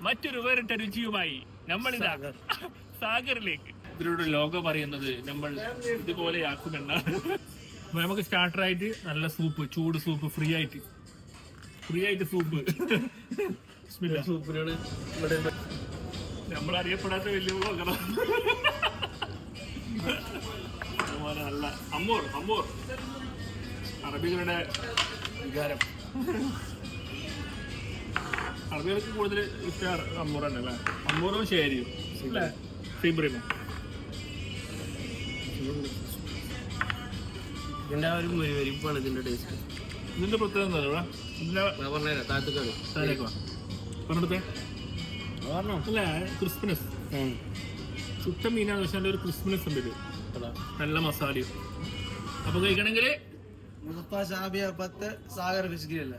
മറ്റൊരു വേറിട്ട രുചിയുമായി നമ്മളിതാ സാഗറിലേക്ക്. ഇതിലൂടെ ലോഗോ പറയുന്നത് നമ്മൾ ഇതുപോലെയാക്കുമെന്നാണ്. നമുക്ക് സ്റ്റാർട്ടറായിട്ട് നല്ല സൂപ്പ്, ചൂട് സൂപ്പ്, ഫ്രീ ആയിട്ട് സൂപ്പ്. സൂപ്പിനോട് നമ്മൾ അറിയപ്പെടാത്ത വലിയ വ്ളോഗറാണ്. അതുപോലെ നല്ല അമ്മൂർ അറബികളുടെ വികാരം. അറബികൾക്ക് കൂടുതൽ ഇഷ്ടം അമ്മൂർ തന്നെ അല്ലേ? അമ്മൂറും ശരിയും അല്ലേ? ഫിബ്രിനും ഇതിന്റെ ഒരു വരിപ്പാണ് ഇതിന്റെ ടേസ്റ്റ്. ഇതിന്റെ പ്രത്യേകത എന്താ ഇവിടെ? പറഞ്ഞുതരാം. താഴത്തേക്കാണ് പറഞ്ഞിടത്തെ അല്ലേ? ക്രിസ്പിനെസ്. ചുട്ട മീനാണ്, പക്ഷെ അതിന്റെ ഒരു ക്രിസ്പിനെസ് ഉണ്ട്. ഇത് നല്ല മസാലയും. അപ്പൊ കഴിക്കണമെങ്കിൽ സാഗർ ഫിഷ് ഗ്രിൽ.